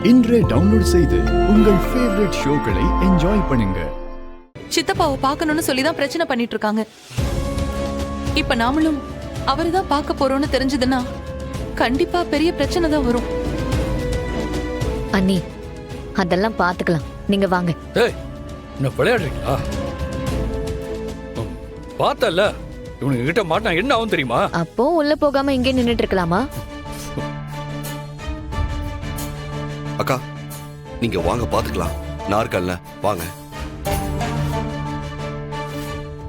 இன்றே டவுன்லோட் செய்து உங்கள் ஃபேவரட் ஷோக்களை என்ஜாய் பண்ணுங்க. சித்தப்பாவை பார்க்கணும்னு சொல்லிதான் பிரச்சனை பண்ணிட்டு இருக்காங்க. இப்ப நாமளும் அவருதான் பார்க்க போறோம்னு தெரிஞ்சதுன்னா கண்டிப்பா பெரிய பிரச்சனை தான் வரும். அண்ணி, அதெல்லாம் பாத்துக்கலாம். நீங்க வாங்க. ஏய், என்ன விளையாடுறீங்களா? பார்த்தல இவனுக்கு கிட்ட மாட்டினா என்ன ஆகும் தெரியுமா? அப்போ உள்ள போகாம இங்கே நின்னுட்டு இருக்கலாமா? அக்கா, நீங்க வாங்க பாத்துக்கலாம். நான் இருக்கேன்ல, வாங்க.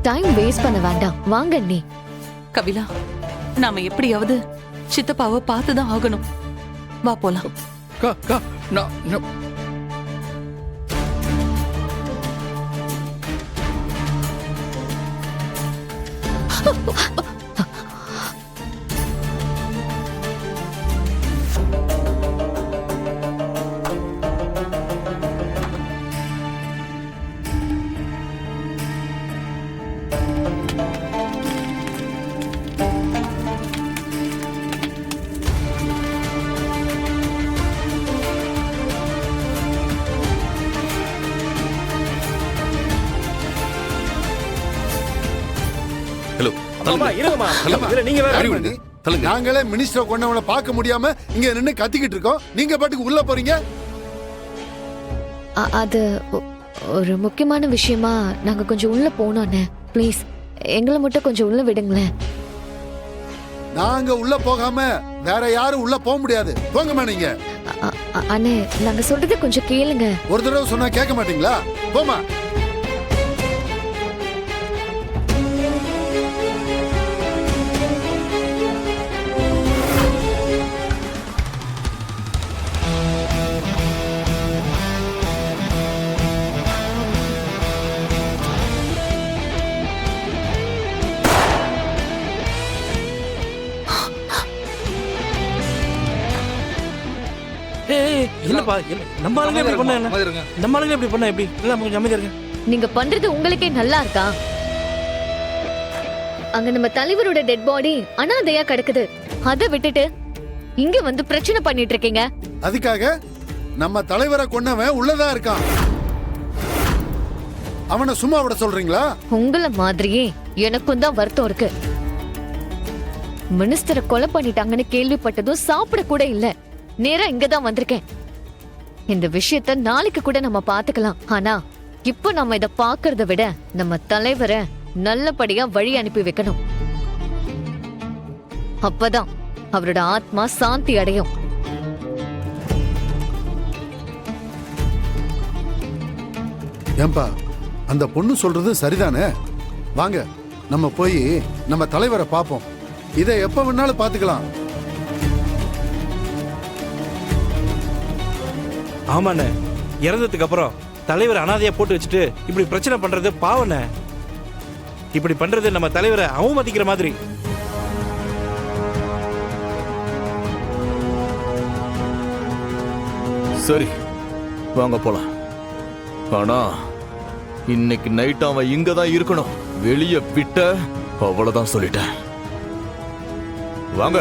டைம் வேஸ்ட் பண்ண வேண்டாம், வாங்க அண்ணி. கபிலா, நாம எப்படியாவது சித்தப்பாவை பார்த்துதான் ஆகணும். வா போலாம். நாங்களே மினிஸ்டர் கொண்டவனை பார்க்க முடியாம இங்க நின்னு கத்திக்கிட்டு இருக்கோம். நீங்க பாட்டுக்கு உள்ள போறீங்க. அது ஒரு முக்கியமான விஷயமா நாங்க கொஞ்சம் உள்ள போனோம். ப்ளீஸ் எங்களை மட்டும் கொஞ்சம் உள்ள விடுங்களேன். நாங்க உள்ள போகாம வேற யாரும் உள்ள போக முடியாது. போங்கம்மா நீங்க. அண்ணே, நாங்க சொல்றது கொஞ்சம் கேளுங்க. ஒரு தடவை சொன்னா கேட்க மாட்டீங்களா? போமா. என்னப்பா, நம்ம ஆளுங்க இப்படி பண்ண என்ன? நம்ம ஆளுங்க இப்படி பண்ண எப்படி? இல்ல, கொஞ்சம் அமைதியா இருங்க. நீங்க பண்றது உங்களுக்கே நல்லா இருக்கா? அங்க நம்ம தலைவரோட டெட் பாடி அனாதையா கிடக்குது. அதை விட்டுட்டு இங்க வந்து பிரச்சனை பண்ணிட்டு இருக்கீங்க. அதுக்காக நம்ம தலைவரை கொன்னவன் உள்ளதா இருக்கான். அவனை சும்மா விட சொல்றீங்களா? உங்கள மாதிரியே எனக்கும் தான் வருத்தம் இருக்கு. மினிஸ்டரை கொலை பண்ணிட்டாங்கன்னு கேள்விப்பட்டதும் சாப்பிட கூட இல்ல. நேரா இங்கதான் வந்திருக்கேன். இந்த விஷயத்த நாளைக்கு கூட நம்ம பாத்துக்கலாம். ஆனா இப்ப நம்ம இத பாக்குறத விட நம்ம தலைவரை நல்லபடியா வழி அனுப்பி வைக்கணும். அப்பதான் அவரோட ஆத்மா சாந்தி அடையும். ஏம்பா, அந்த பொண்ணு சொல்றது சரிதானே? வாங்க நம்ம போய் நம்ம தலைவரை பாப்போம். இதை எப்ப வேணாலும் பாத்துக்கலாம். ஆமாண்ணே, இறந்ததுக்கு அப்புறம் தலைவரை அனாதையா போட்டு வச்சுட்டு இப்படி பிரச்சனை பண்றது பாவண்ணே. இப்படி பண்றது நம்ம தலைவரை அவமதிக்கிற மாதிரி. சரி, வாங்க போலாம். ஆனா இன்னைக்கு நைட் அவன் இங்கதான் இருக்கணும். வெளியே விட்ட அவ்வளவுதான் சொல்லிட்டேன். வாங்க.